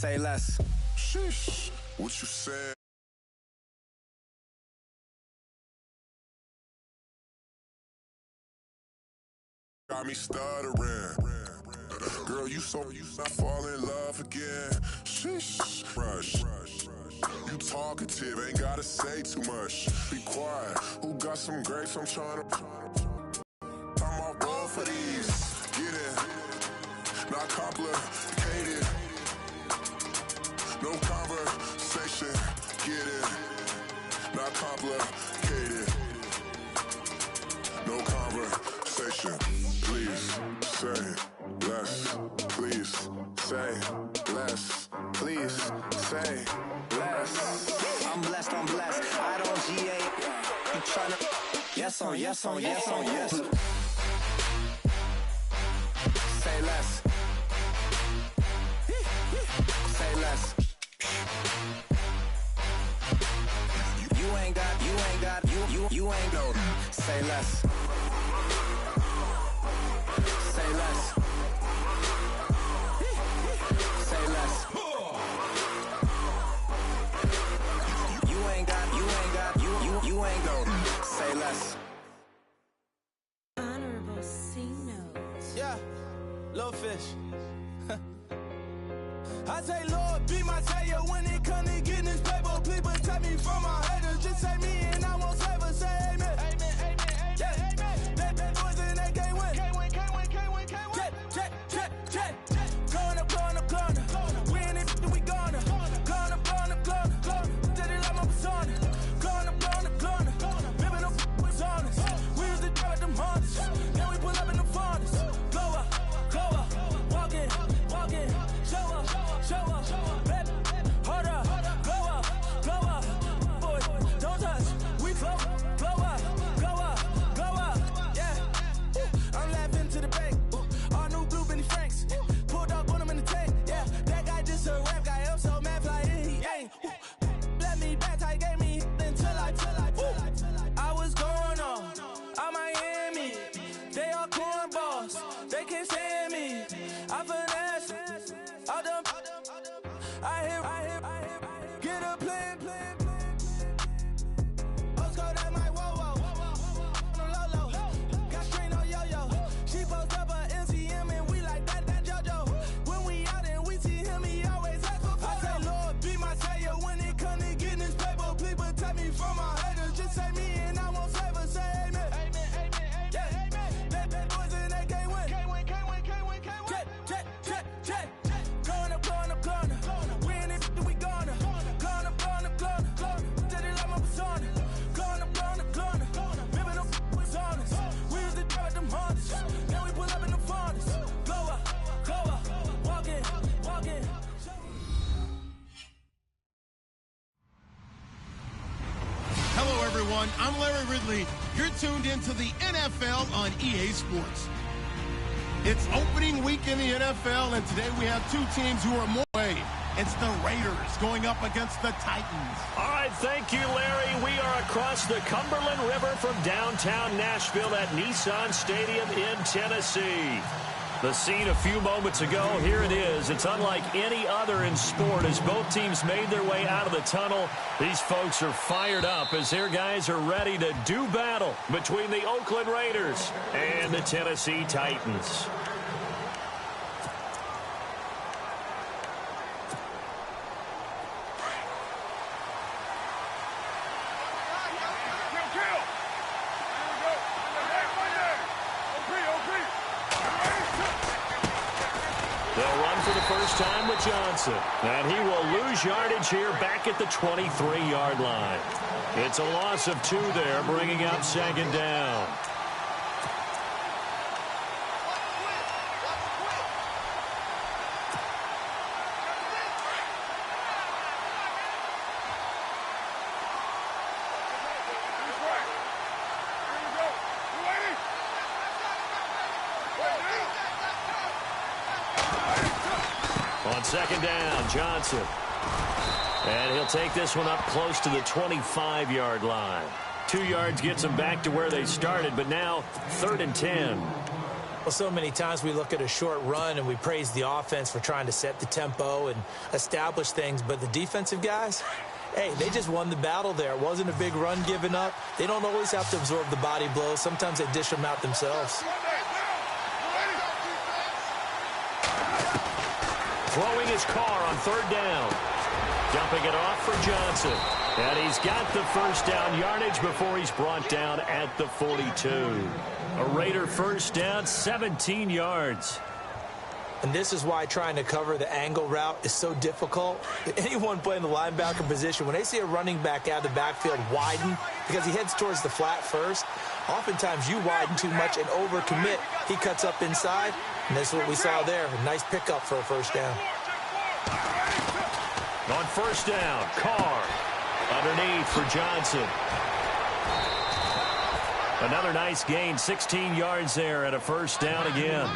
Say less. Sheesh, what you said? Got me stuttering. Girl, you fall in love again. Sheesh, rush. You talkative, ain't gotta say too much. Be quiet. Who got some grapes? I'm trying to. I'm all roll for these. Get it. Not complicated. No conversation. Get it. Not complicated. No conversation. Please say less. Please say less. Please say less. I'm blessed, I'm blessed. I don't GA. I'm tryna. Yes on, yes on, yes on, yes. Say less. Say less. You ain't got, you ain't no. Say less. Say less. Say less. You ain't got, you ain't no. Say less. Honorable C notes. Yeah, little fish. I say, Lord, be my savior when it comes to getting this paper. Please protect me from my haters. Just say me and I won't ever say amen. Amen, amen, amen. Yeah, amen. That boys and they can't win. Can't win, can't win, can't win, can't win. Jet. Going up. We in it, we gonna. Going up. Did it like my persona. Going up. Living up was honest. We used to drive them hunters. Then we pull up in the furnace. Glow up. Walk in. Show up, baby, hold up, glow up, boy, don't touch, we glow up, yeah, I'm laughing to the bank, all new blue Benny Franks, pulled up on him in the tank, yeah, that guy just a rap guy, I'm so mad, fly in, he ain't, let me back, tight, gave me until I was going on Miami, they all cornballs, they can't stand me, I finesse. I hear, get a plan. Postcode at my whoa. No low. Got strain on yo-yo. She post up a MCM and we like that JoJo. When we out and we see him, he always ask for photo. I say, Lord, be my savior when it comes to getting this paper. Please protect me from my haters. Just say me and I won't ever say amen. Amen. Yeah, amen. That boys and they can't win. Can't win. Jet. Going up. We in it, we gonna. Going up. Did it like my persona. Going up. Living up was honest. We used to drive them hunters. Then we pull up in the furnace. Glow up. Walk in. Hello, everyone. I'm Larry Ridley. You're tuned into the NFL on EA Sports. It's opening week in the NFL, and today we have two teams who are more away. It's the Raiders going up against the Titans. All right, thank you, Larry. We are across the Cumberland River from downtown Nashville at Nissan Stadium in Tennessee. The scene a few moments ago, here it is. It's unlike any other in sport as both teams made their way out of the tunnel. These folks are fired up as their guys are ready to do battle between the Oakland Raiders and the Tennessee Titans. They'll run for the first time with Johnson. And he will lose yardage here back at the 23-yard line. It's a loss of 2 there, bringing up second down. On second down, Johnson. And he'll take this one up close to the 25-yard line. 2 yards gets them back to where they started, but now 3rd and 10. Well, so many times we look at a short run and we praise the offense for trying to set the tempo and establish things, but the defensive guys, hey, they just won the battle there. It wasn't a big run given up. They don't always have to absorb the body blows. Sometimes they dish them out themselves. Throwing his car on third down. Dumping it off for Johnson. And he's got the first down yardage before he's brought down at the 42. A Raider first down, 17 yards. And this is why trying to cover the angle route is so difficult. Anyone playing the linebacker position, when they see a running back out of the backfield widen because he heads towards the flat first, oftentimes you widen too much and overcommit. He cuts up inside, and that's what we saw there. A nice pickup for a first down. On first down, Carr underneath for Johnson. Another nice gain, 16 yards there and a first down again.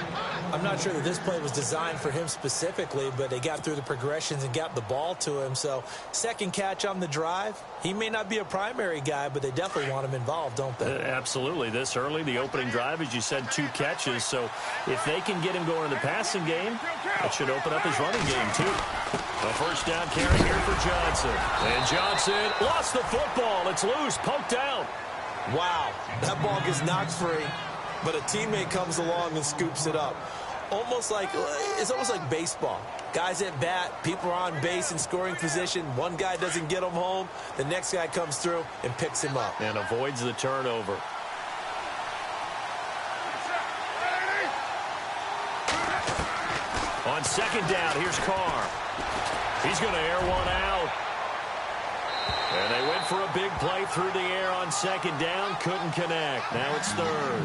I'm not sure that this play was designed for him specifically, but they got through the progressions and got the ball to him. So second catch on the drive. He may not be a primary guy, but they definitely want him involved, don't they? Absolutely. This early, the opening drive, as you said, 2 catches. So if they can get him going in the passing game, that should open up his running game too. A first down carry here for Johnson. And Johnson lost the football. It's loose, poked out. Wow, that ball gets knocked free, but a teammate comes along and scoops it up. It's almost like baseball. Guys at bat, people are on base in scoring position. One guy doesn't get him home. The next guy comes through and picks him up. And avoids the turnover. On second down, here's Carr. He's going to air one out. And they went for a big play through the air on second down. Couldn't connect. Now it's third.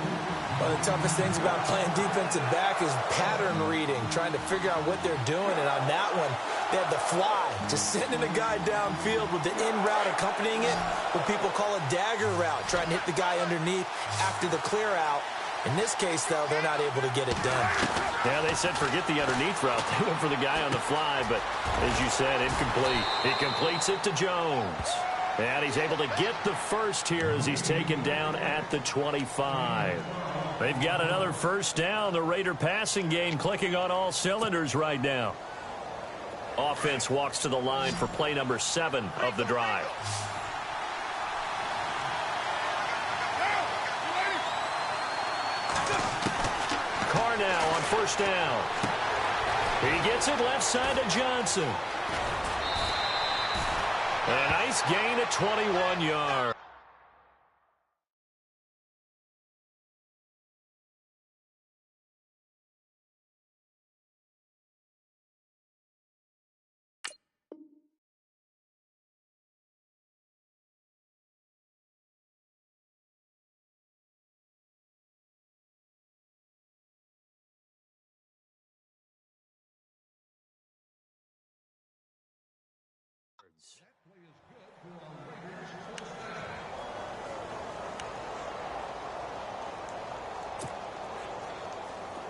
One of the toughest things about playing defensive back is pattern reading, trying to figure out what they're doing. And on that one, they had the fly, just sending a guy downfield with the in route accompanying it, what people call a dagger route, trying to hit the guy underneath after the clear out. In this case, though, they're not able to get it done. Yeah, they said forget the underneath route. They went for the guy on the fly, but as you said, incomplete. He completes it to Jones. And he's able to get the first here as he's taken down at the 25. They've got another first down. The Raider passing game clicking on all cylinders right now. Offense walks to the line for play number 7 of the drive. Carr now on first down. He gets it left side to Johnson. A nice gain at 21 yards.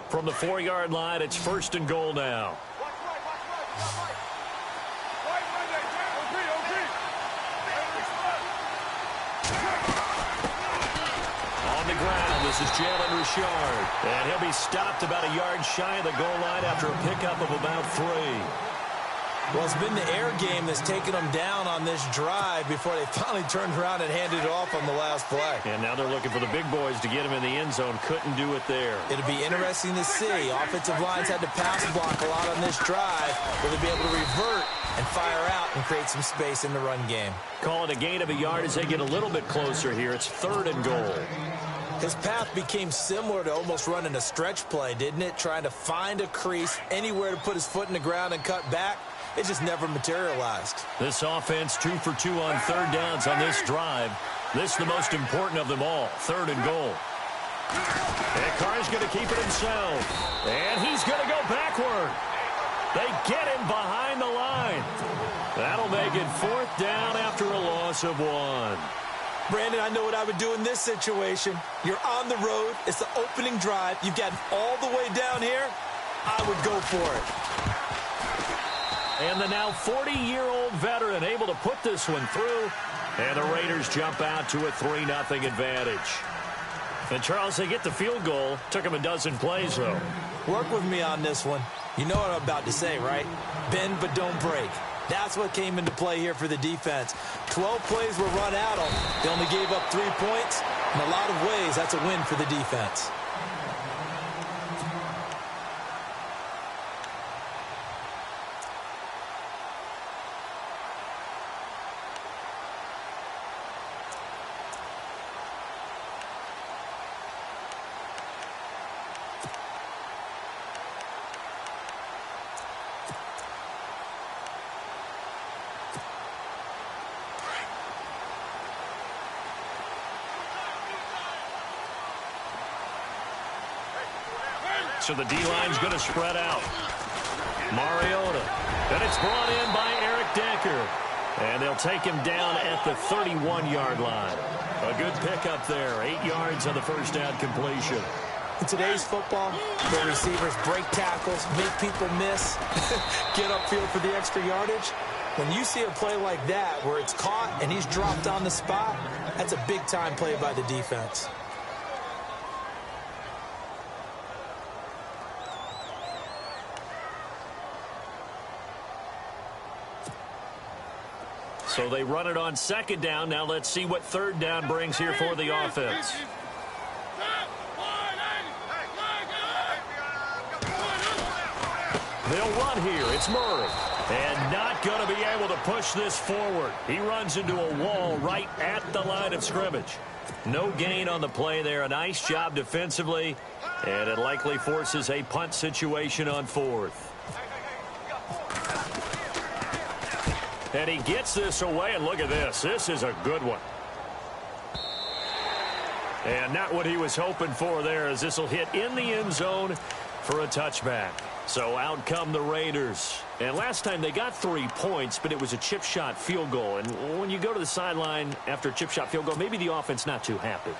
From the 4-yard line, it's first and goal now. On the ground, this is Jalen Richard. And he'll be stopped about a yard shy of the goal line after a pickup of about 3. Well, it's been the air game that's taken them down on this drive before they finally turned around and handed it off on the last play. And now they're looking for the big boys to get him in the end zone. Couldn't do it there. It'll be interesting to see. Offensive lines had to pass block a lot on this drive. Will they be able to revert and fire out and create some space in the run game? Call it a gain of a yard as they get a little bit closer here. It's third and goal. His path became similar to almost running a stretch play, didn't it? Trying to find a crease, anywhere to put his foot in the ground and cut back. It just never materialized. This offense 2 for 2 on third downs on this drive. This the most important of them all. Third and goal. And Carr's going to keep it himself. And he's going to go backward. They get him behind the line. That'll make it fourth down after a loss of 1. Brandon, I know what I would do in this situation. You're on the road. It's the opening drive. You've gotten all the way down here. I would go for it. And the now 40-year-old veteran able to put this one through. And the Raiders jump out to a 3-0 advantage. And, Charles, they get the field goal. Took them a dozen plays, though. Work with me on this one. You know what I'm about to say, right? Bend but don't break. That's what came into play here for the defense. 12 plays were run at them. They only gave up 3 points. In a lot of ways, that's a win for the defense. So the D-line's going to spread out. Mariota. And it's brought in by Eric Decker. And they'll take him down at the 31-yard line. A good pickup there. 8 yards on the first down completion. In today's football, where receivers break tackles, make people miss, get upfield for the extra yardage, when you see a play like that where it's caught and he's dropped on the spot, that's a big-time play by the defense. So they run it on second down. Now let's see what third down brings here for the offense. They'll run here. It's Murray. And not going to be able to push this forward. He runs into a wall right at the line of scrimmage. No gain on the play there. A nice job defensively. And it likely forces a punt situation on fourth. And he gets this away, and look at this. This is a good one. And not what he was hoping for there, as this will hit in the end zone for a touchback. So out come the Raiders. And last time they got 3 points, but it was a chip shot field goal. And when you go to the sideline after a chip shot field goal, maybe the offense not too happy.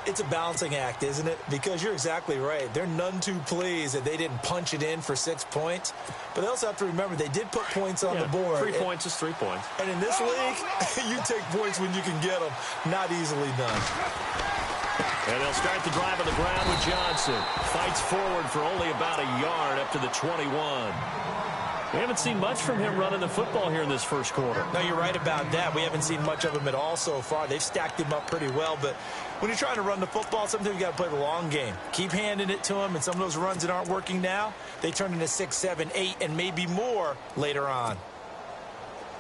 It's a balancing act, isn't it? Because you're exactly right. They're none too pleased that they didn't punch it in for 6 points. But they also have to remember they did put points on the board. 3 points is 3 points. And in this league, you take points when you can get them. Not easily done. And they'll start the drive on the ground with Johnson. Fights forward for only about a yard up to the 21. We haven't seen much from him running the football here in this first quarter. No, you're right about that. We haven't seen much of him at all so far. They've stacked him up pretty well, but when you're trying to run the football, sometimes you got to play the long game. Keep handing it to him, and some of those runs that aren't working now, they turn into 6, 7, 8, and maybe more later on.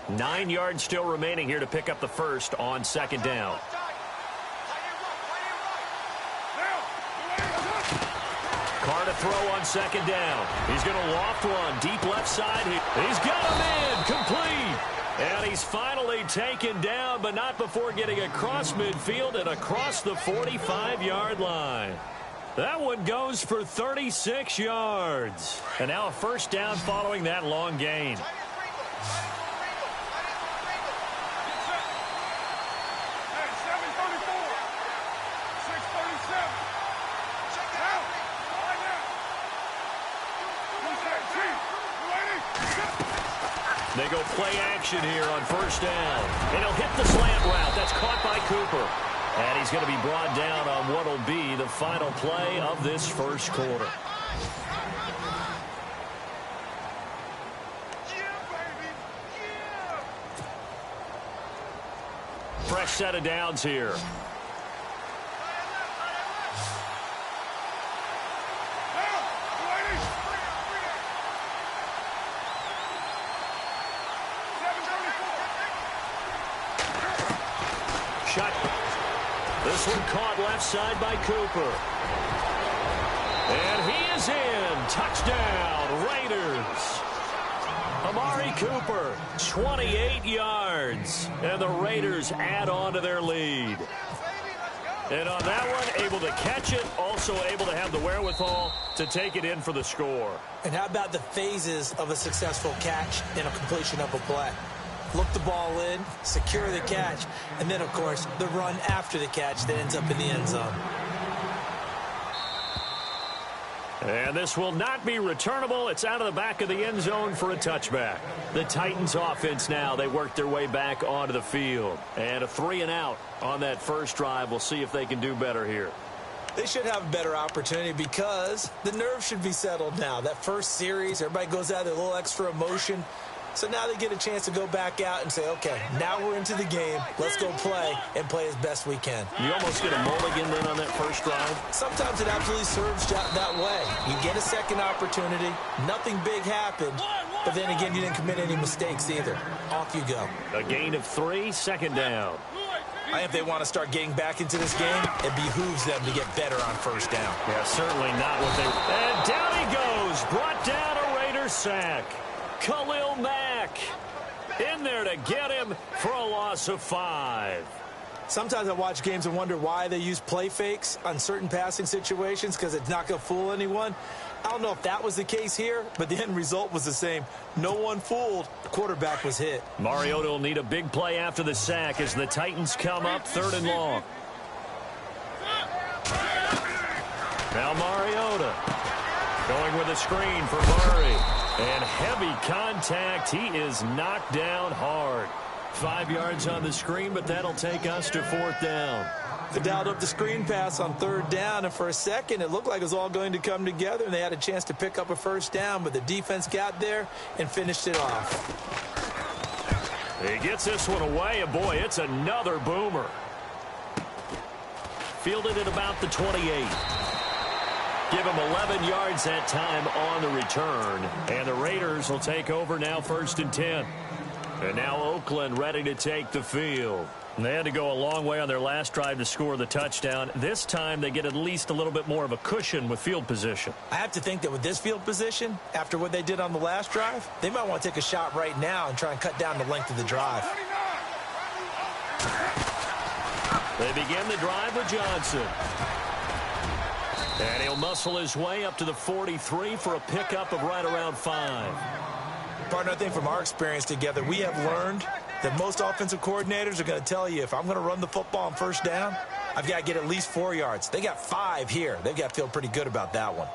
9 yards still remaining here to pick up the first on second down. Carr to throw on second down. He's going to loft one deep left side. He's got him in. Complete. And he's finally taken down, but not before getting across midfield and across the 45-yard line. That one goes for 36 yards. And now a first down following that long gain. They go play action here on first down. And he'll hit the slant route. That's caught by Cooper. And he's going to be brought down on what will be the final play of this first quarter. Fresh set of downs here. Shot. This one caught left side by Cooper. And he is in. Touchdown, Raiders. Amari Cooper, 28 yards. And the Raiders add on to their lead. And on that one, able to catch it, also able to have the wherewithal to take it in for the score. And how about the phases of a successful catch and a completion of a play? Look the ball in, secure the catch, and then, of course, the run after the catch that ends up in the end zone. And this will not be returnable. It's out of the back of the end zone for a touchback. The Titans offense now, they work their way back onto the field. And a 3-and-out on that first drive. We'll see if they can do better here. They should have a better opportunity because the nerves should be settled now. That first series, everybody goes out with a little extra emotion. So now they get a chance to go back out and say, okay, now we're into the game. Let's go play and play as best we can. You almost get a mulligan then on that first drive? Sometimes it absolutely serves that way. You get a second opportunity. Nothing big happened. But then again, you didn't commit any mistakes either. Off you go. A gain of 3, second down. I think if they want to start getting back into this game, it behooves them to get better on first down. Yeah, certainly not what they... And down he goes. Brought down a Raider sack. Khalil Mack in there to get him for a loss of 5. Sometimes I watch games and wonder why they use play fakes on certain passing situations because it's not going to fool anyone. I don't know if that was the case here, but the end result was the same. No one fooled. The quarterback was hit. Mariota will need a big play after the sack as the Titans come up 3rd and long. Now Mariota going with a screen for Murray. And heavy contact. He is knocked down hard. 5 yards on the screen, but that'll take us to 4th down. They dialed up the screen pass on 3rd down, and for a second it looked like it was all going to come together, and they had a chance to pick up a first down, but the defense got there and finished it off. He gets this one away, and boy, it's another boomer. Fielded at about the 28. Give him 11 yards that time on the return. And the Raiders will take over now 1st and 10. And now Oakland ready to take the field. And they had to go a long way on their last drive to score the touchdown. This time they get at least a little bit more of a cushion with field position. I have to think that with this field position, after what they did on the last drive, they might want to take a shot right now and try and cut down the length of the drive. They begin the drive with Johnson. And he'll muscle his way up to the 43 for a pickup of right around 5. Partner, I think from our experience together, we have learned that most offensive coordinators are going to tell you if I'm going to run the football on first down, I've got to get at least 4 yards. They got 5 here. They've got to feel pretty good about that one.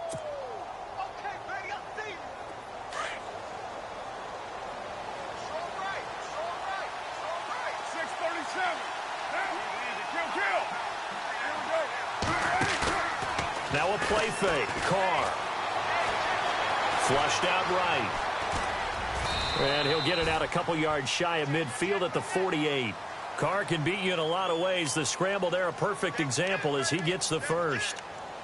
Now a play fake. Carr. Flushed out right. And he'll get it out a couple yards shy of midfield at the 48. Carr can beat you in a lot of ways. The scramble there, a perfect example as he gets the first.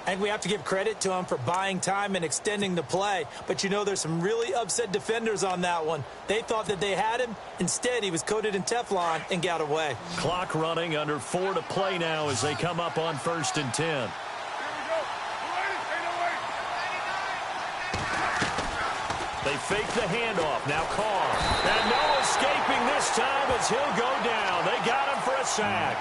I think we have to give credit to him for buying time and extending the play. But, you know, there's some really upset defenders on that one. They thought that they had him. Instead, he was coated in Teflon and got away. Clock running, under 4 to play now as they come up on 1st and 10. They fake the handoff. Now Carr. And no escaping this time as he'll go down. They got him for a sack.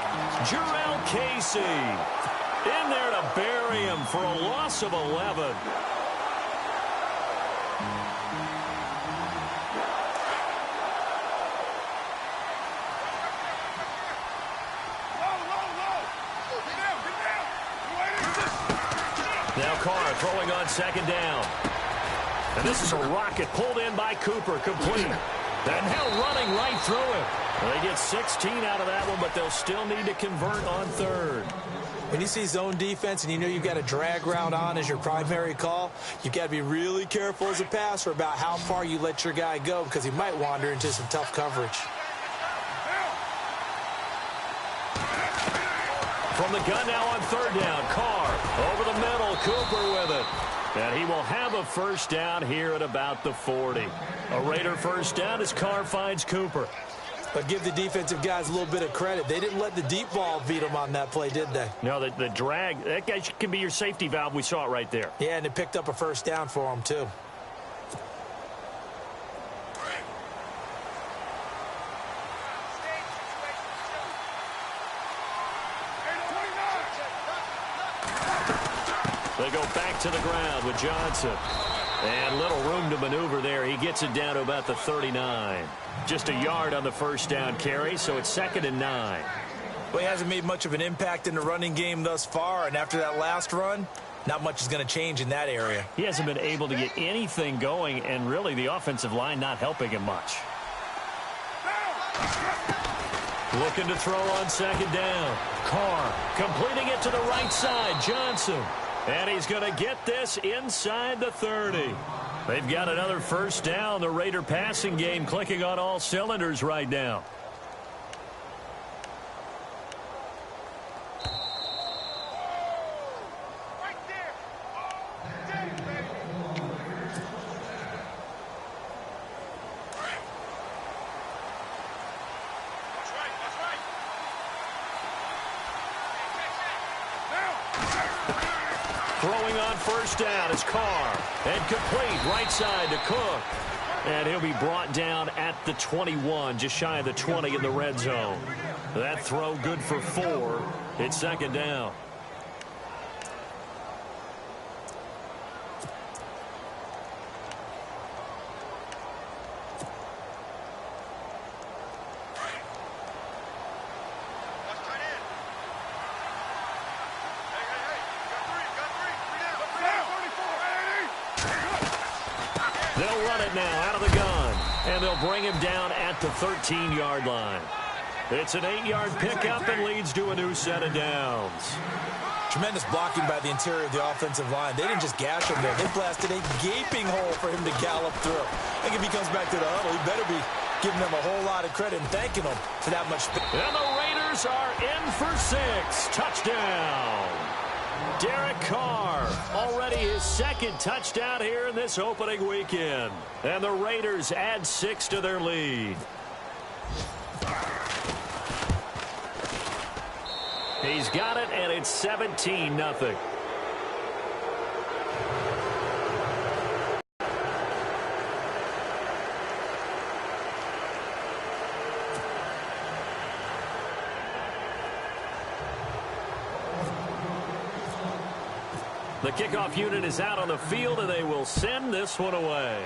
Jarrell Casey in there to bury him for a loss of 11. Now Carr throwing on 2nd down. And this is a rocket pulled in by Cooper, complete. And now running right through him. They get 16 out of that one, but they'll still need to convert on 3rd. When you see zone defense and you know you've got a drag route on as your primary call, you've got to be really careful as a passer about how far you let your guy go because he might wander into some tough coverage. From the gun now on 3rd down, Carr over the middle, Cooper with it. And he will have a first down here at about the 40. A Raider first down as Carr finds Cooper. But give the defensive guys a little bit of credit. They didn't let the deep ball beat them on that play, did they? No, the drag, that guy can be your safety valve. We saw it right there. Yeah, and it picked up a first down for them, too. They go back to the ground with Johnson. And little room to maneuver there. He gets it down to about the 39. Just a yard on the first down carry, so it's 2nd and 9. Well, he hasn't made much of an impact in the running game thus far, and after that last run, not much is going to change in that area. He hasn't been able to get anything going, and really the offensive line not helping him much. Looking to throw on second down. Carr completing it to the right side. Johnson. And he's going to get this inside the 30. They've got another first down. The Raider passing game clicking on all cylinders right now. Throwing on first down is Carr. And complete right side to Cook. And he'll be brought down at the 21, just shy of the 20 in the red zone. That throw good for 4. It's second down. They'll run it now out of the gun, and they'll bring him down at the 13-yard line. It's an 8-yard pickup and leads to a new set of downs. Tremendous blocking by the interior of the offensive line. They didn't just gash him there. They blasted a gaping hole for him to gallop through. I think if he comes back to the huddle, he better be giving them a whole lot of credit and thanking them for that much space. And the Raiders are in for 6. Touchdown. Derek Carr, already his second touchdown here in this opening weekend. And the Raiders add 6 to their lead. He's got it, and it's 17-0. The kickoff unit is out on the field, and they will send this one away.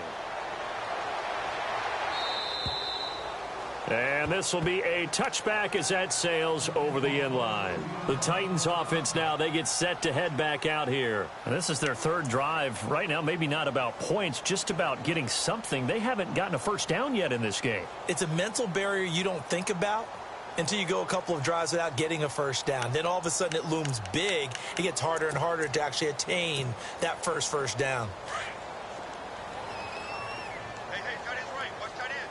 And this will be a touchback as that sails over the end line. The Titans offense now, they get set to head back out here. And this is their third drive. Right now, maybe not about points, just about getting something. They haven't gotten a first down yet in this game. It's a mental barrier you don't think about until you go a couple of drives without getting a first down. Then all of a sudden it looms big. It gets harder and harder to actually attain that first down. Hey, tight end's right. Watch tight end.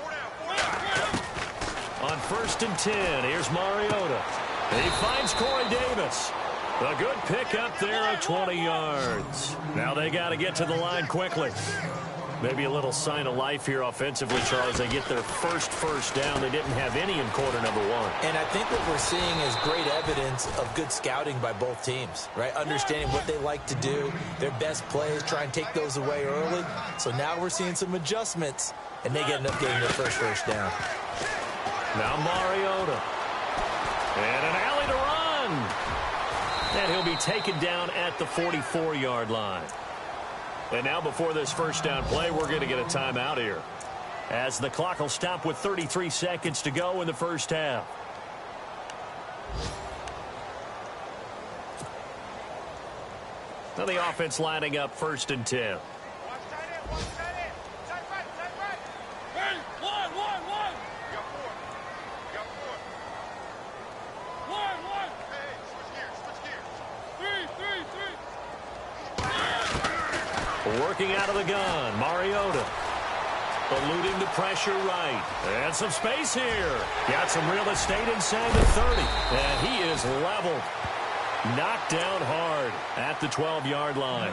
4 down. On 1st and 10, here's Mariota. He finds Corey Davis. A good pickup there at 20 yards. Now they got to get to the line quickly. Maybe a little sign of life here offensively, Charles. They get their first down. They didn't have any in quarter number 1. And I think what we're seeing is great evidence of good scouting by both teams, right? Understanding what they like to do, their best plays, try and take those away early. So now we're seeing some adjustments, and they end up getting their first down. Now Mariota. And an alley to run. And he'll be taken down at the 44-yard line. And now before this first down play, we're going to get a timeout here, as the clock will stop with 33 seconds to go in the first half. Now the offense lining up 1st and 10. Watch tight end. Watch tight end. Tight right. Hey, one. You got 4. One. Hey, switch gears. 3. Working out of the gun, Mariota. Eluding the pressure right. And some space here. Got some real estate inside the 30. And he is leveled. Knocked down hard at the 12-yard line.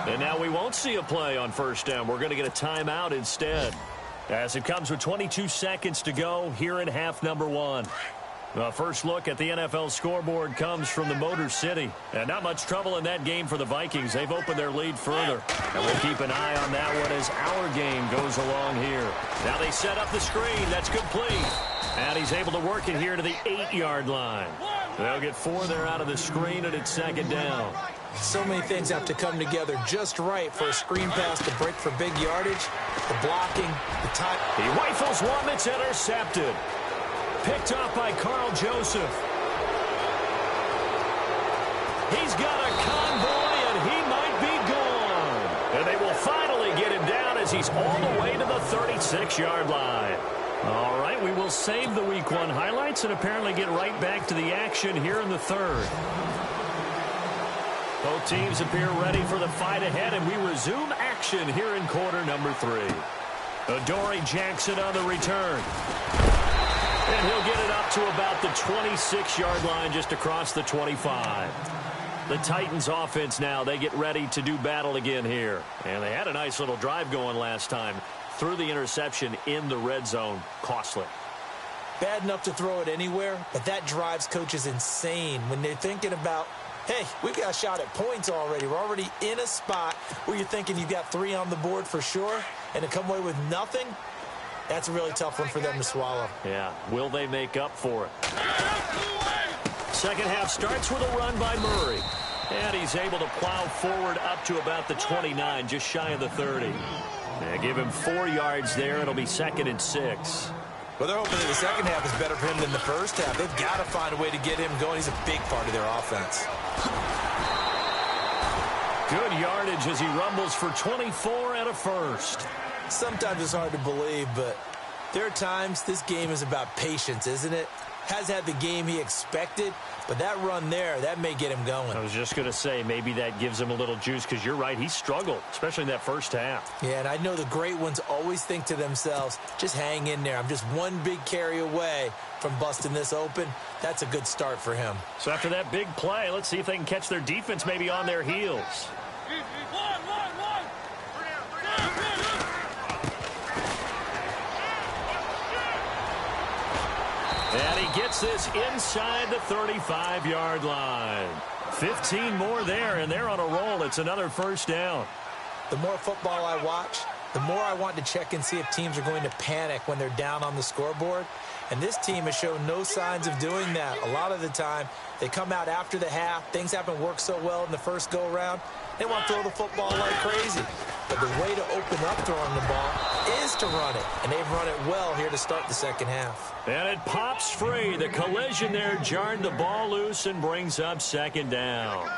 And now we won't see a play on first down. We're going to get a timeout instead, as it comes with 22 seconds to go here in half number 1. The first look at the NFL scoreboard comes from the Motor City. And not much trouble in that game for the Vikings. They've opened their lead further. And we'll keep an eye on that one as our game goes along here. Now they set up the screen. That's complete. And he's able to work it here to the 8-yard line. They'll get 4 there out of the screen, and it's second down. So many things have to come together just right for a screen pass to break for big yardage. The blocking, the time. He rifles one that's intercepted. Picked off by Carl Joseph. He's got a convoy, and he might be gone. And they will finally get him down as as he's all the way to the 36-yard line. All right, we will save the Week 1 highlights and apparently get right back to the action here in the third. Both teams appear ready for the fight ahead, and we resume action here in quarter number 3. Adoree Jackson on the return. And he'll get it up to about the 26-yard line, just across the 25. The Titans offense now, they get ready to do battle again here. And they had a nice little drive going last time. Threw the interception in the red zone. Costly. Bad enough to throw it anywhere, but that drives coaches insane when they're thinking about, hey, we've got a shot at points already. We're already in a spot where you're thinking you've got 3 on the board for sure, and to come away with nothing, that's a really tough one for them to swallow. Yeah, will they make up for it? Second half starts with a run by Murray. And he's able to plow forward up to about the 29, just shy of the 30. Yeah, give him 4 yards there. It'll be 2nd and 6. Well, they're hoping that the second half is better for him than the first half. They've got to find a way to get him going. He's a big part of their offense. Good yardage as he rumbles for 24 and a first. Sometimes it's hard to believe, but there are times this game is about patience, isn't it? Has had the game he expected, but that run there, that may get him going. I was just going to say, maybe that gives him a little juice, because you're right, he struggled, especially in that first half. Yeah, and I know the great ones always think to themselves, just hang in there. I'm just one big carry away from busting this open. That's a good start for him. So after that big play, let's see if they can catch their defense maybe on their heels. And he gets this inside the 35-yard line. 15 more there, and they're on a roll. It's another first down. The more football I watch, the more I want to check and see if teams are going to panic when they're down on the scoreboard. And this team has shown no signs of doing that. A lot of the time, they come out after the half. Things haven't worked so well in the first go-around. They want to throw the football like crazy. But the way to open up throwing the ball is to run it. And they've run it well here to start the second half. And it pops free. The collision there jarred the ball loose and brings up second down.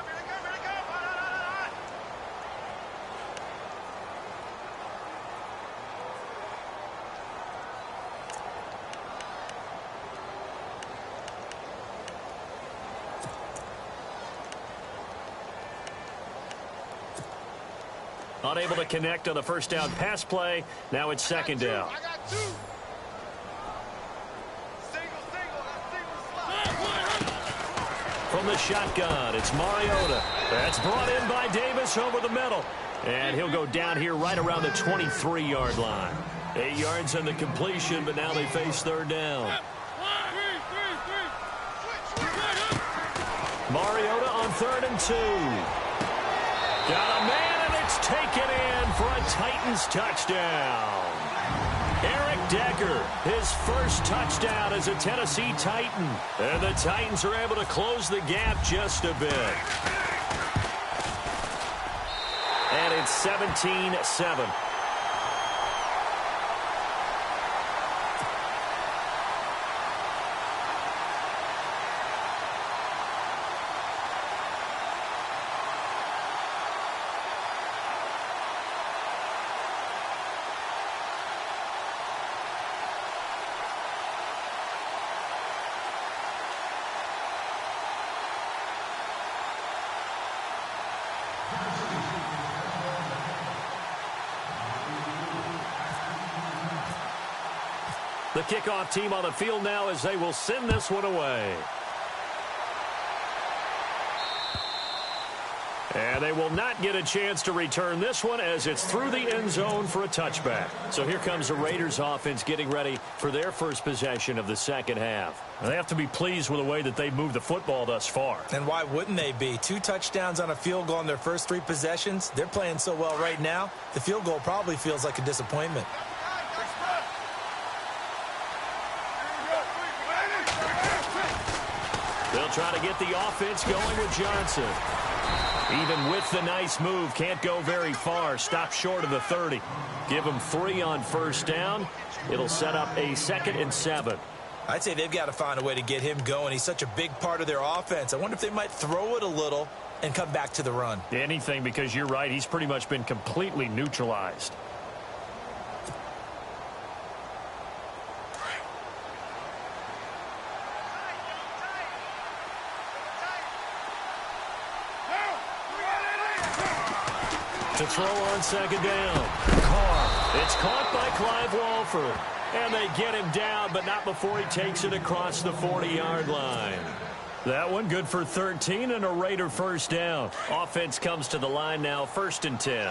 Unable to connect on the first down pass play. Now it's second down. From the shotgun, it's Mariota. That's brought in by Davis over the middle. And he'll go down here right around the 23-yard line. 8 yards on the completion, but now they face third down. Mariota on 3rd and 2. Got a man. Taken in for a Titans touchdown. Eric Decker, his first touchdown as a Tennessee Titan. And the Titans are able to close the gap just a bit. And it's 17-7. The kickoff team on the field now as they will send this one away. And they will not get a chance to return this one as it's through the end zone for a touchback. So here comes the Raiders offense getting ready for their first possession of the second half. They have to be pleased with the way that they've moved the football thus far. And why wouldn't they be? 2 touchdowns on a field goal in their first 3 possessions. They're playing so well right now, the field goal probably feels like a disappointment. They'll try to get the offense going with Johnson. Even with the nice move, can't go very far. Stop short of the 30. Give them 3 on first down. It'll set up a 2nd and 7. I'd say they've got to find a way to get him going. He's such a big part of their offense. I wonder if they might throw it a little and come back to the run. Anything, because you're right. He's pretty much been completely neutralized. To throw on second down. Carr. It's caught by Clive Walford. And they get him down, but not before he takes it across the 40-yard line. That one good for 13 and a Raider first down. Offense comes to the line now, 1st and 10.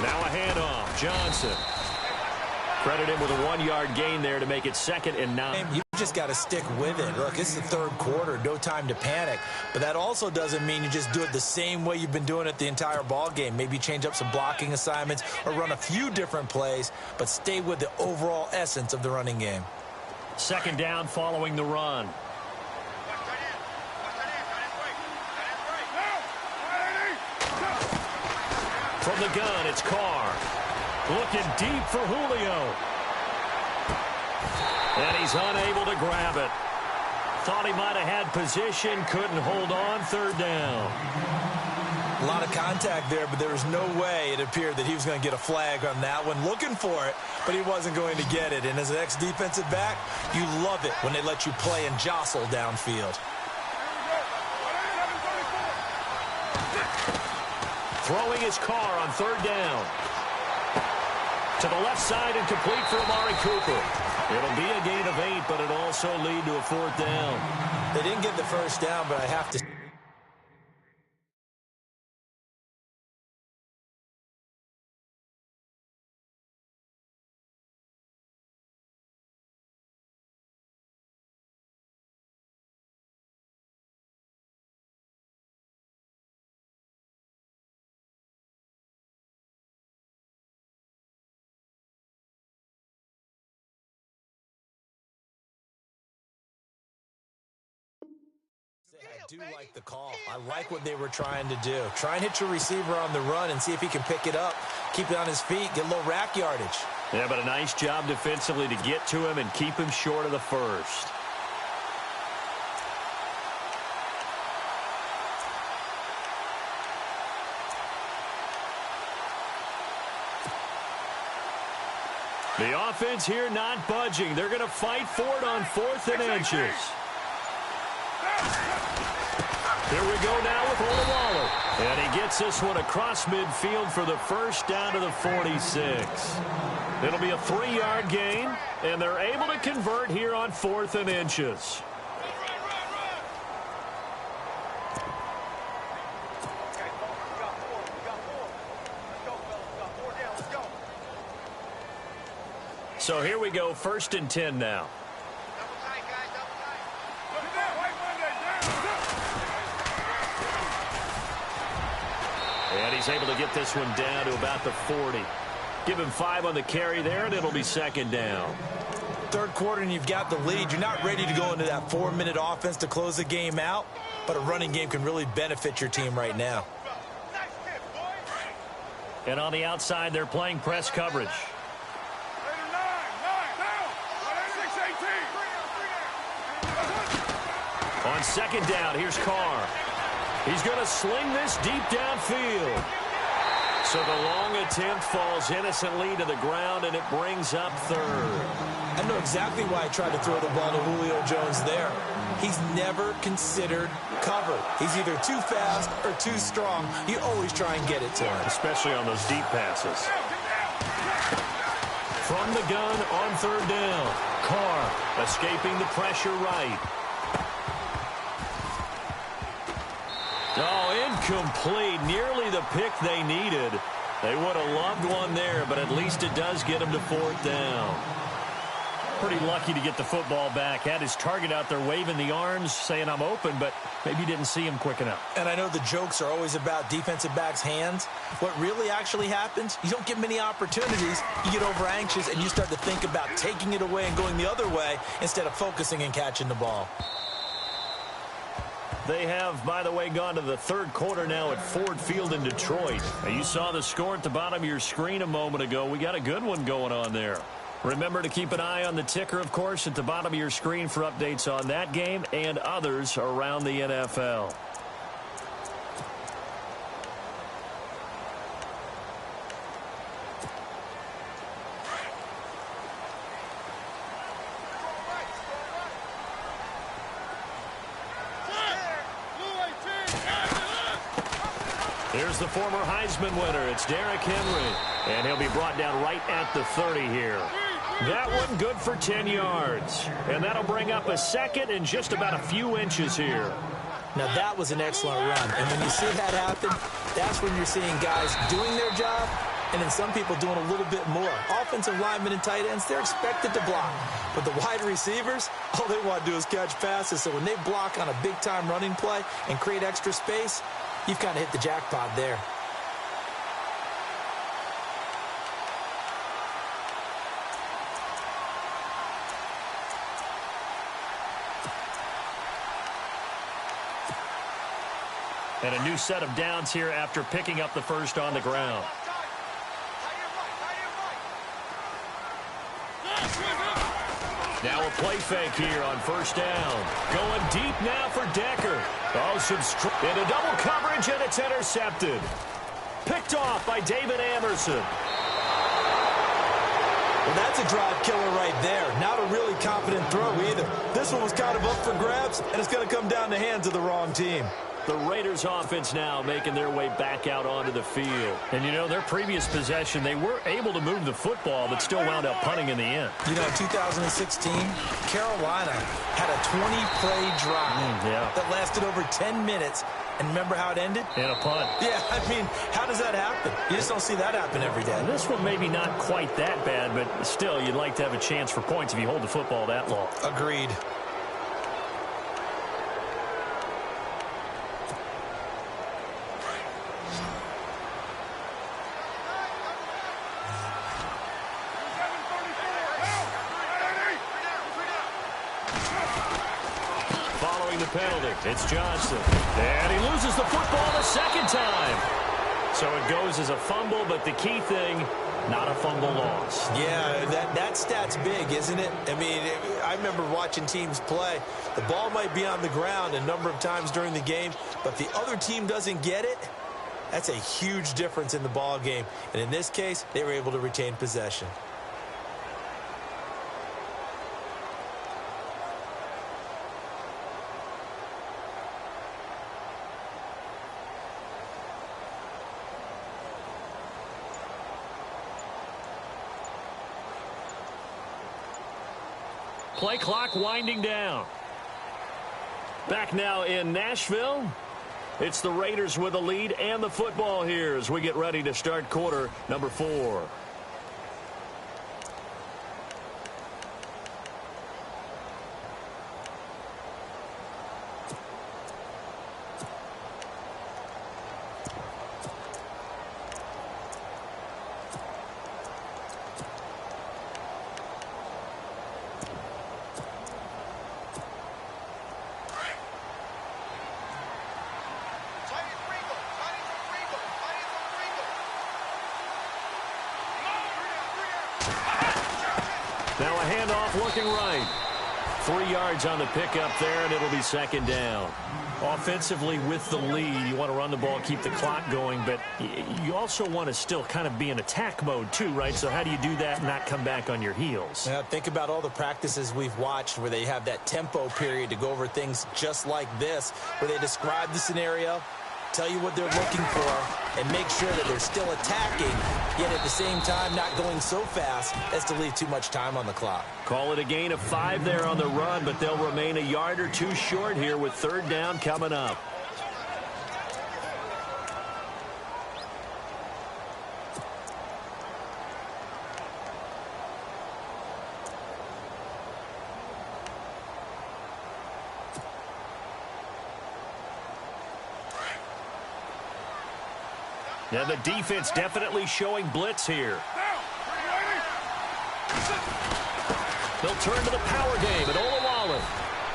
Now a handoff. Johnson. Credit him with a 1-yard gain there to make it 2nd and 9. You've just got to stick with it. Look, it's the 3rd quarter. No time to panic. But that also doesn't mean you just do it the same way you've been doing it the entire ball game. Maybe change up some blocking assignments or run a few different plays, but stay with the overall essence of the running game. 2nd down following the run. From the gun, it's Carr. Looking deep for Julio. And he's unable to grab it. Thought he might have had position, couldn't hold on, 3rd down. A lot of contact there, but there was no way it appeared that he was going to get a flag on that one. Looking for it, but he wasn't going to get it. And as an ex-defensive back, you love it when they let you play and jostle downfield. Throwing his Carr on 3rd down. To the left side and complete for Amari Cooper. It'll be a gain of 8, but it'll also lead to a 4th down. They didn't get the first down, but I have to... I do like the call. I like what they were trying to do. Try and hit your receiver on the run and see if he can pick it up, keep it on his feet, get a little rack yardage. Yeah, but a nice job defensively to get to him and keep him short of the first. The offense here not budging. They're going to fight for it on 4th and inches. Here we go now with Olawale. And he gets this one across midfield for the first down to the 46. It'll be a 3-yard gain, and they're able to convert here on 4th and inches. So here we go, 1st and 10 now. And he's able to get this one down to about the 40. Give him 5 on the carry there, and it'll be 2nd down. 3rd quarter, and you've got the lead. You're not ready to go into that 4-minute offense to close the game out, but a running game can really benefit your team right now. And on the outside, they're playing press coverage. On 2nd down, here's Carr. He's going to sling this deep downfield. So the long attempt falls innocently to the ground, and it brings up 3rd. I know exactly why I tried to throw the ball to Julio Jones there. He's never considered covered. He's either too fast or too strong. You always try and get it to him. Especially on those deep passes. From the gun on 3rd down. Carr escaping the pressure right. Oh, incomplete. Nearly the pick they needed. They would have loved one there, but at least it does get them to 4th down. Pretty lucky to get the football back. Had his target out there waving the arms, saying I'm open, but maybe didn't see him quick enough. And I know the jokes are always about defensive backs' hands. What really actually happens, you don't get many opportunities. You get over anxious, and you start to think about taking it away and going the other way instead of focusing and catching the ball. They have, by the way, gone to the 3rd quarter now at Ford Field in Detroit. Now, you saw the score at the bottom of your screen a moment ago. We got a good one going on there. Remember to keep an eye on the ticker, of course, at the bottom of your screen for updates on that game and others around the NFL. Here's the former Heisman winner. It's Derrick Henry. And he'll be brought down right at the 30 here. That one good for 10 yards. And that'll bring up a second and just about a few inches here. Now, that was an excellent run. And when you see that happen, that's when you're seeing guys doing their job and then some people doing a little bit more. Offensive linemen and tight ends, they're expected to block. But the wide receivers, all they want to do is catch passes. So when they block on a big-time running play and create extra space, you've kind of hit the jackpot there. And a new set of downs here after picking up the first on the ground. Now a play fake here on first down. Going deep now for Decker. Oh, into double coverage, and it's intercepted. Picked off by David Amerson. Well, that's a drive killer right there. Not a really confident throw either. This one was kind of up for grabs, and it's going to come down the hands of the wrong team. The Raiders offense now making their way back out onto the field. And, you know, their previous possession, they were able to move the football, but still wound up punting in the end. You know, in 2016, Carolina had a 20-play drive that lasted over 10 minutes. And remember how it ended? And a punt. Yeah, I mean, how does that happen? You just don't see that happen every day. This one maybe not quite that bad, but still, you'd like to have a chance for points if you hold the football that long. Agreed. Penalty. It's Johnson. And he loses the football the second time. So it goes as a fumble, but the key thing, not a fumble loss. Yeah, that stat's big, isn't it? I mean, I remember watching teams play. The ball might be on the ground a number of times during the game, but the other team doesn't get it. That's a huge difference in the ball game. And in this case, they were able to retain possession. Play clock winding down. Back now in Nashville. It's the Raiders with the lead and the football here as we get ready to start quarter number 4. Now a handoff looking right. 3 yards on the pickup there, and it'll be second down. Offensively with the lead, you want to run the ball, keep the clock going, but you also want to still kind of be in attack mode too, right? So how do you do that and not come back on your heels? Yeah, think about all the practices we've watched where they have that tempo period to go over things just like this, where they describe the scenario, tell you what they're looking for, and make sure that they're still attacking, yet at the same time not going so fast as to leave too much time on the clock. Call it a gain of 5 there on the run, but they'll remain a yard or two short here with third down coming up. Now the defense definitely showing blitz here. They'll turn to the power game at Olawale.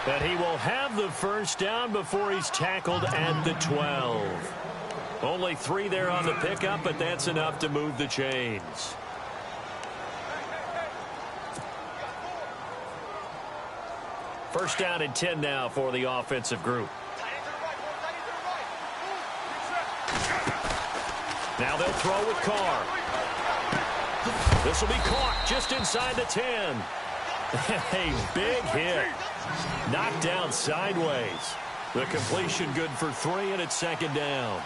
And he will have the first down before he's tackled at the 12. Only 3 there on the pickup, but that's enough to move the chains. First down and 10 now for the offensive group. Now they'll throw with Carr. This will be caught just inside the 10. A big hit. Knocked down sideways. The completion good for 3, and it's second down.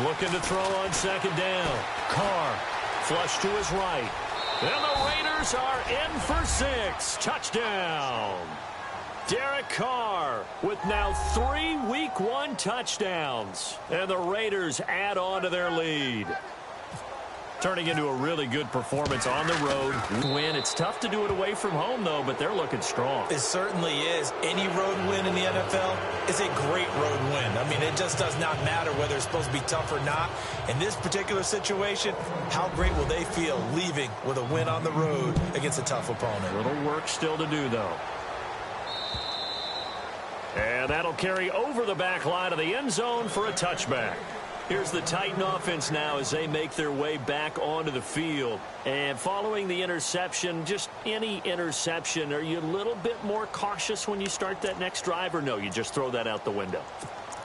Looking to throw on second down. Carr, flush to his right. And the Raiders are in for 6. Touchdown. Derek Carr with now 3 Week 1 touchdowns. And the Raiders add on to their lead. Turning into a really good performance on the road. Win. It's tough to do it away from home, though, but they're looking strong. It certainly is. Any road win in the NFL is a great road win. I mean, it just does not matter whether it's supposed to be tough or not. In this particular situation, how great will they feel leaving with a win on the road against a tough opponent? A little work still to do, though. And that'll carry over the back line of the end zone for a touchback. Here's the Titan offense now as they make their way back onto the field. And following the interception, just any interception, are you a little bit more cautious when you start that next drive, or no, you just throw that out the window?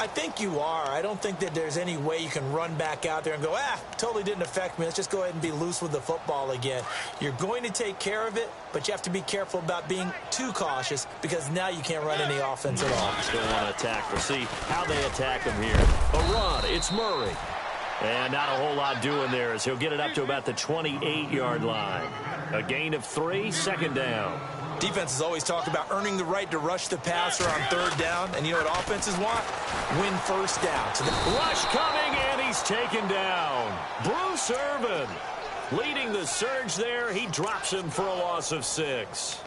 I think you are. I don't think that there's any way you can run back out there and go, totally didn't affect me. Let's just go ahead and be loose with the football again. You're going to take care of it, but you have to be careful about being too cautious because now you can't run any offense at all. Still want to attack. We'll see how they attack him here. A run. It's Murray. And not a whole lot doing there as he'll get it up to about the 28-yard line. A gain of 3, second down. Defenses always talk about earning the right to rush the passer on third down. And you know what offenses want? Win first down. So rush coming, and he's taken down. Bruce Irvin leading the surge there. He drops him for a loss of 6.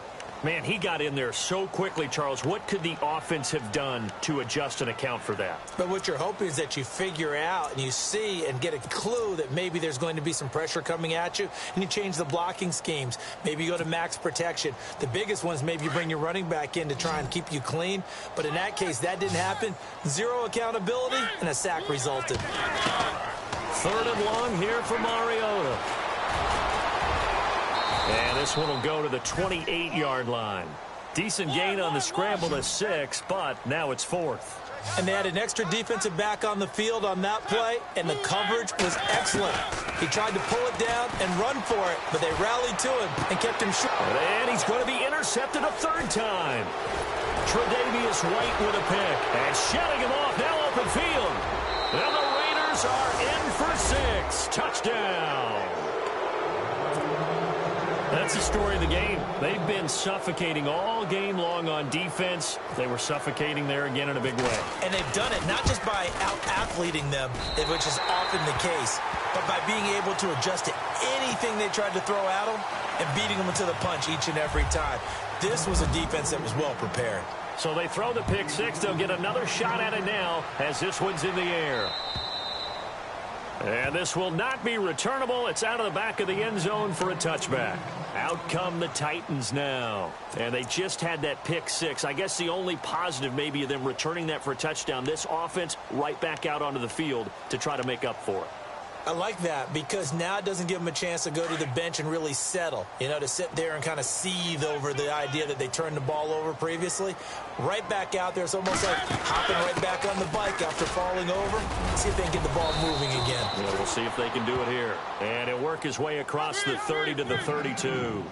Man, he got in there so quickly, Charles. What could the offense have done to adjust and account for that? But what you're hoping is that you figure out and you see and get a clue that maybe there's going to be some pressure coming at you, and you change the blocking schemes. Maybe you go to max protection. The biggest ones, maybe you bring your running back in to try and keep you clean. But in that case, that didn't happen. 0 accountability, and a sack resulted. 3rd and long here for Mariota. And this one will go to the 28-yard line. Decent gain on the scramble to 6, but now it's 4th. And they had an extra defensive back on the field on that play, and the coverage was excellent. He tried to pull it down and run for it, but they rallied to him and kept him short. And he's going to be intercepted a 3rd time. Tre'Davious White with a pick. And shutting him off, now open field. And the Raiders are in for 6. Touchdown. That's the story of the game. They've been suffocating all game long on defense. They were suffocating there again in a big way. And they've done it not just by out-athleting them, which is often the case, but by being able to adjust to anything they tried to throw at them and beating them into the punch each and every time. This was a defense that was well prepared. So they throw the pick 6. They'll get another shot at it now as this one's in the air. And this will not be returnable. It's out of the back of the end zone for a touchback. Out come the Titans now. And they just had that pick 6. I guess the only positive maybe of them returning that for a touchdown. This offense right back out onto the field to try to make up for it. I like that because now it doesn't give them a chance to go to the bench and really settle, to sit there and kind of seethe over the idea that they turned the ball over previously. Right back out there, it's almost like hopping right back on the bike after falling over. See if they can get the ball moving again. Yeah, we'll see if they can do it here. And he'll work his way across the 30 to the 32.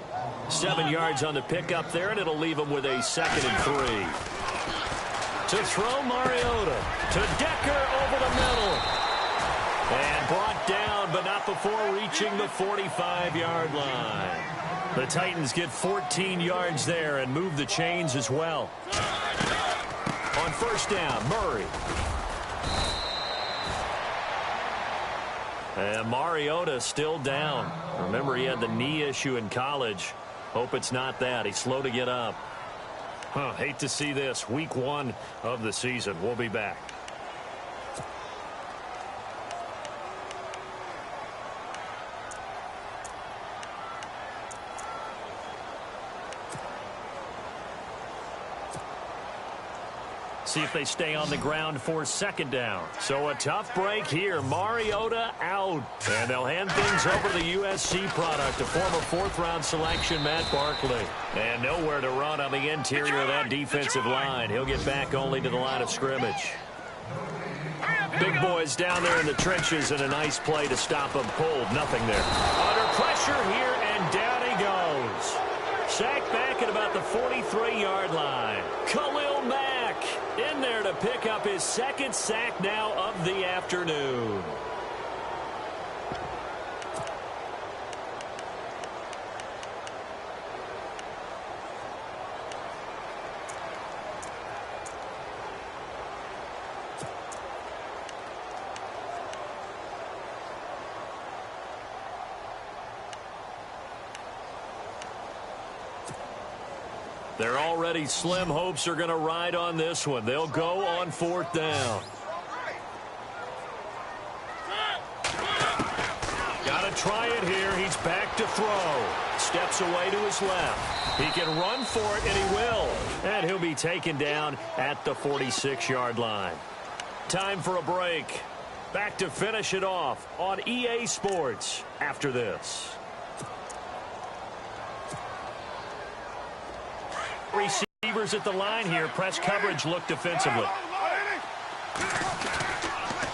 7 yards on the pickup there, and it'll leave him with a 2nd and 3. To throw Mariota. To Decker over the middle. And brought down, but not before reaching the 45-yard line. The Titans get 14 yards there and move the chains as well. On 1st down, Murray. And Mariota still down. Remember, he had the knee issue in college. Hope it's not that. He's slow to get up. Hate to see this. Week 1 of the season. We'll be back. See if they stay on the ground for 2nd down. So a tough break here. Mariota out. And they'll hand things over to the USC product, a former 4th-round selection, Matt Barkley. And nowhere to run on the interior of that defensive line. He'll get back only to the line of scrimmage. Big boys down there in the trenches, and a nice play to stop him cold. Nothing there. Under pressure here, and down he goes. Sacked back at about the 43-yard line. Khalil Mack in there to pick up his second sack now of the afternoon. They're already slim hopes are going to ride on this one. They'll go on 4th down. Got to try it here. He's back to throw. Steps away to his left. He can run for it, and he will. And he'll be taken down at the 46-yard line. Time for a break. Back to finish it off on EA Sports after this. Receivers at the line here. Press coverage look defensively.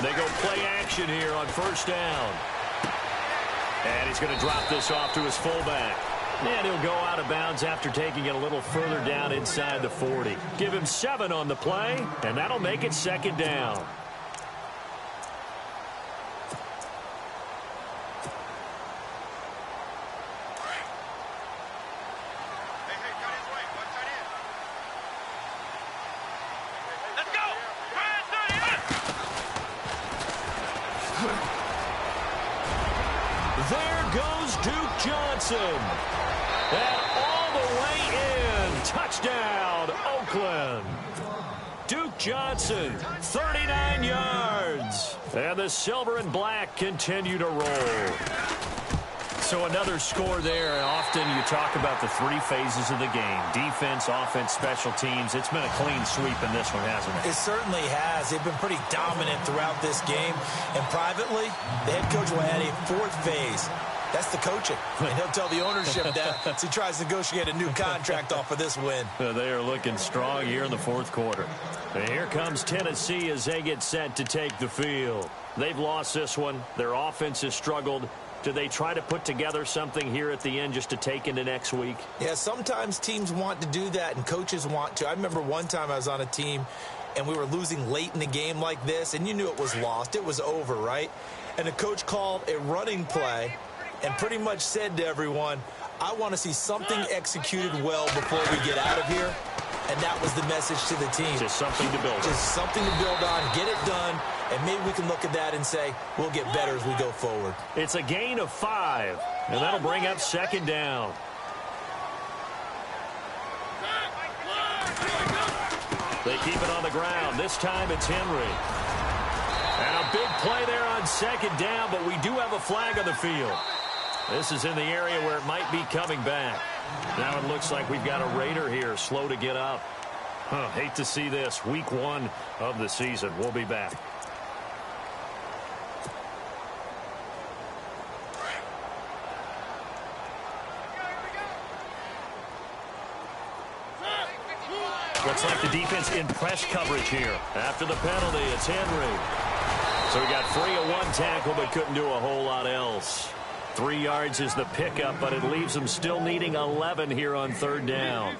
They go play action here on 1st down. And he's going to drop this off to his fullback. And he'll go out of bounds after taking it a little further down inside the 40. Give him 7 on the play, and that'll make it 2nd down. And all the way in. Touchdown, Oakland. Duke Johnson, 39 yards. And the silver and black continue to roll. So another score there. And often you talk about the 3 phases of the game. Defense, offense, special teams. It's been a clean sweep in this one, hasn't it? It certainly has. They've been pretty dominant throughout this game. And privately, the head coach will add a 4th phase. That's the coaching. And he'll tell the ownership that as he tries to negotiate a new contract off of this win. They are looking strong here in the 4th quarter. And here comes Tennessee as they get set to take the field. They've lost this one. Their offense has struggled. Do they try to put together something here at the end just to take into next week? Yeah, sometimes teams want to do that and coaches want to. I remember one time I was on a team and we were losing late in the game like this, and you knew it was lost. It was over, right? And the coach called a running play and pretty much said to everyone, I want to see something executed well before we get out of here. And that was the message to the team. Just something to build on. Just something to build on, get it done, and maybe we can look at that and say, we'll get better as we go forward. It's a gain of 5, and that'll bring up 2nd down. They keep it on the ground. This time it's Henry. And a big play there on 2nd down, but we do have a flag on the field. This is in the area where it might be coming back. Now it looks like we've got a Raider here, slow to get up. Hate to see this. Week 1 of the season. We'll be back. Looks like the defense in press coverage here. After the penalty, it's Henry. So we got 3 of 1 tackle, but couldn't do a whole lot else. 3 yards is the pickup, but it leaves them still needing 11 here on 3rd down.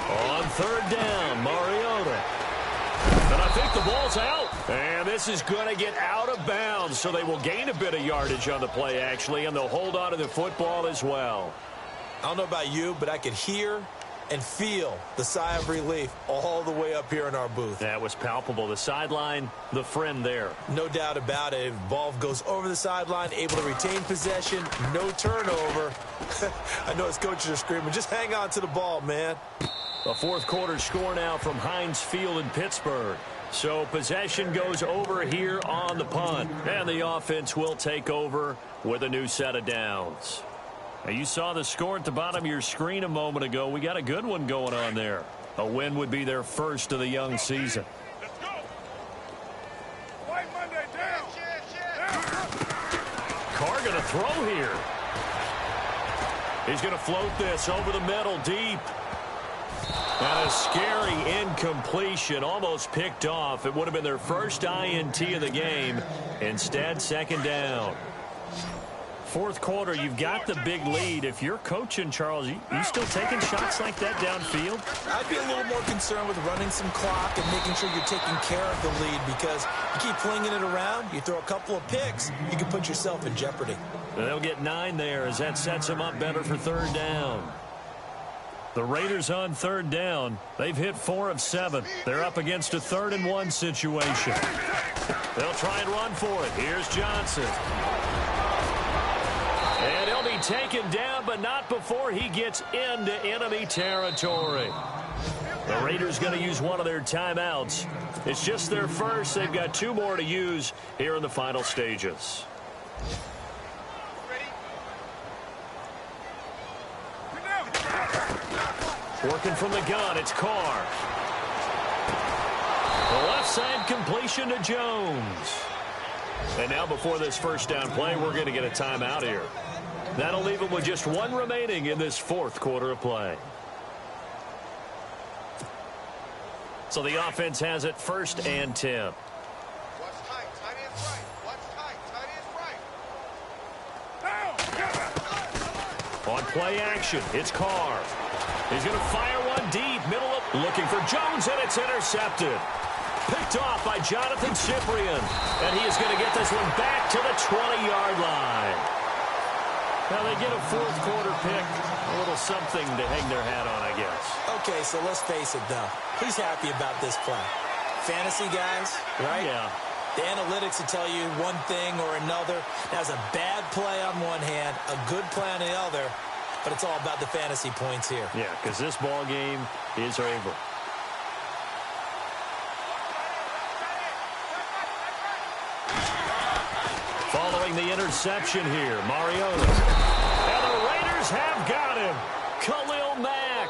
On 3rd down, Mariota. And I think the ball's out. And this is going to get out of bounds, so they will gain a bit of yardage on the play, actually, and they'll hold on to the football as well. I don't know about you, but I could hear and feel the sigh of relief all the way up here in our booth. That was palpable. The sideline, the friend there. No doubt about it. If the ball goes over the sideline, able to retain possession, no turnover. I know his coaches are screaming, just hang on to the ball, man. A 4th quarter score now from Heinz Field in Pittsburgh. So possession goes over here on the punt. And the offense will take over with a new set of downs. Now, you saw the score at the bottom of your screen a moment ago. We got a good one going on there. A win would be their first of the young season. Let's go. White Monday down. Carr going to throw here. He's going to float this over the middle deep. And a scary incompletion, almost picked off. It would have been their first INT of the game. Instead, 2nd down. fourth quarter, you've got the big lead. If you're coaching, Charles, you still taking shots like that downfield? I'd be a little more concerned with running some clock and making sure you're taking care of the lead, because you keep flinging it around, you throw a couple of picks, you can put yourself in jeopardy. They'll get 9 there as that sets them up better for third down. The Raiders on third down. They've hit 4 of 7. They're up against a 3rd-and-1 situation. They'll try and run for it. Here's Johnson. And he'll be taken down, but not before he gets into enemy territory. The Raiders going to use one of their timeouts. It's just their first. They've got 2 more to use here in the final stages. Working from the gun, it's Carr. The left side completion to Jones. And now before this first down play, we're going to get a timeout here. That'll leave them with just 1 remaining in this fourth quarter of play. So the offense has it 1st and 10. Watch tight. Tight end's right. Watch tight. Tight end's right. On play action, it's Carr. He's going to fire one deep, middle of, looking for Jones, and it's intercepted. Picked off by Jonathan Cyprien, and he is going to get this one back to the 20-yard line. Now they get a fourth quarter pick, a little something to hang their hat on, I guess. Okay, so let's face it, though. Who's happy about this play? Fantasy guys, right? Yeah. The analytics will tell you one thing or another. That's a bad play on one hand, a good play on the other. But it's all about the fantasy points here. Yeah, because this ball game is over. Following the interception here, Mariota. And the Raiders have got him. Khalil Mack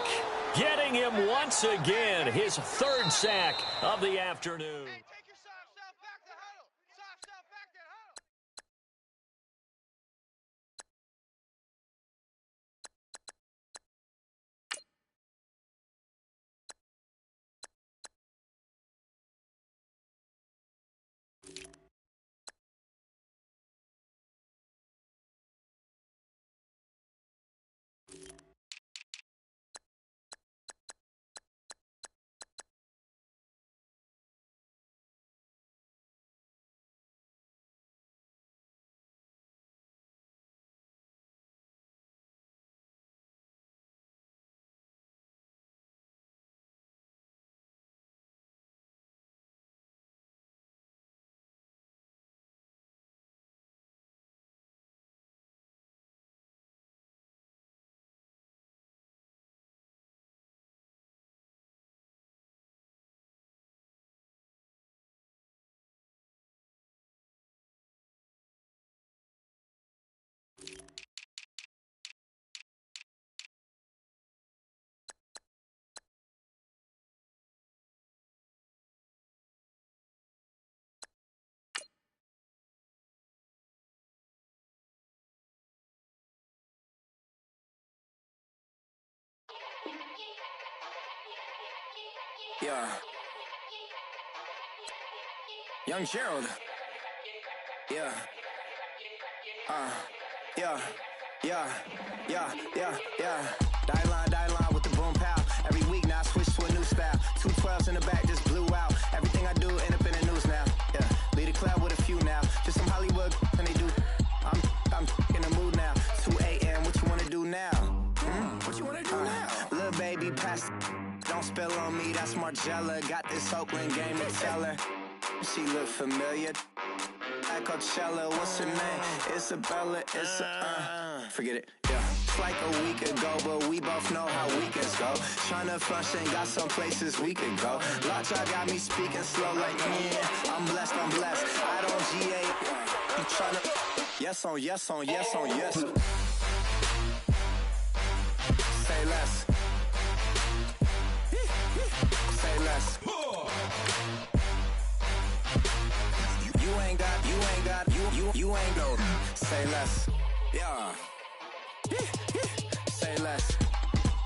getting him once again, his 3rd sack of the afternoon. Hey, take your soft stuff back to huddle. Soft stuff back to huddle. Yeah. Young Gerald. Yeah. Yeah. Die line with the boom pow. Every week now I switch to a new style. 2 12s in the back just blew out. Everything I do end up in the news now. Yeah. Lead a club with a few now. Just some Hollywood and they do. I'm in the mood now. 2 a.m. What you wanna do now? What you wanna do now? Little baby pass. Don't spill on me, that's Margella. Got this Oakland game to tell her. She look familiar. At Coachella, what's her name? Isabella, forget it, yeah. It's like a week ago, but we both know how weekends go. Tryna function, got some places we could go. Lot y'all got me speaking slow like, yeah, I'm blessed. I don't GA, you tryna, yes on yes. Say less. Say less. You ain't go. Say less. Yeah. Say less.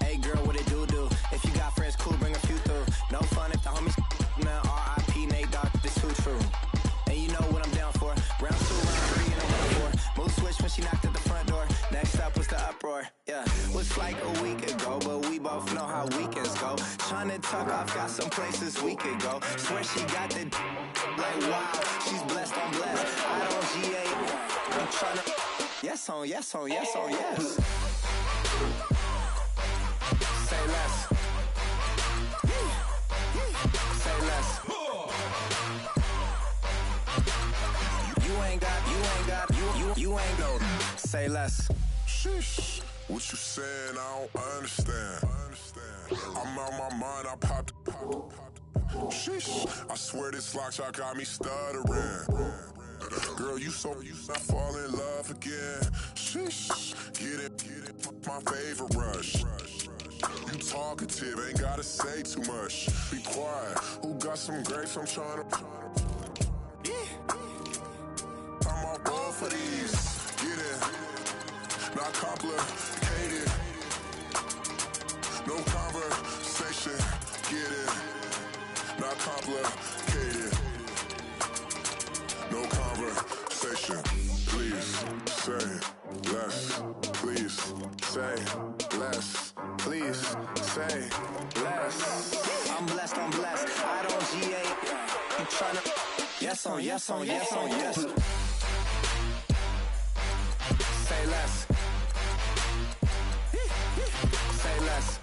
Hey girl, what it do? If you got friends, cool, bring a few through. No fun if the homies, man. R.I.P. Nate Dogg, this too true. And you know what I'm down for. Round 2, round 3, and a round 4. Move switch when she knocked at the front like a week ago, but we both know how weekends go. Tryna tuck off, got some places we could go. Swear she got the like wow, she's blessed on blessed. I don't GA, I'm tryna yes on yes on yes on yes. Say less. Say less. You ain't no. Say less. Sheesh. What you saying? I don't understand. I'm out my mind. I popped. Sheesh. I swear this lockjaw got me stuttering. Girl, you I fall in love again. Sheesh. Get it. My favorite rush. You talkative, ain't gotta say too much. Be quiet. Who got some grapes? I'm tryna. I'm all ball for these. Get it. Not complicated. No conversation. Get it. Not complicated. No conversation. Please say less. Please say less. Please say less. I'm blessed, I don't GA. I'm tryna yes on yes on yes on yes. Say less. Say less.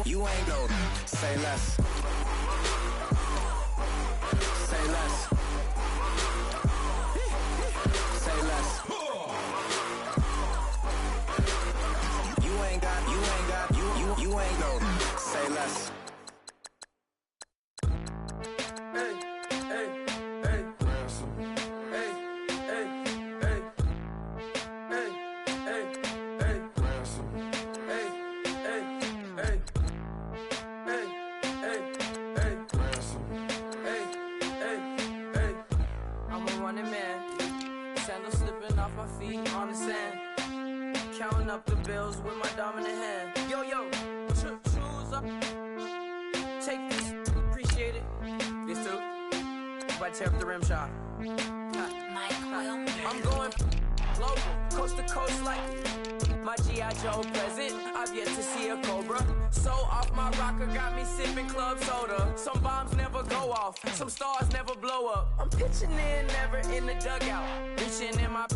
You ain't no. Say less. Say less. Say less. You ain't no. Say less. Hey, hey, hey. Hey, hey, hey. Hey, hey, hey. Hey, hey, hey. Hey, hey, hey. Hey, hey, hey. I'm a running man. Sandals slipping off my feet on the sand. Counting up the bills with my dominant hand. Yo, choose up. Take this, appreciate it. This too. If I tear up the rim shot. I'm going global, coast to coast like my G.I. Joe present. I've yet to see a Cobra. So off my rocker, got me sipping club soda. Some bombs never go off, some stars never blow up. I'm pitching in, never in the dugout. Reaching in my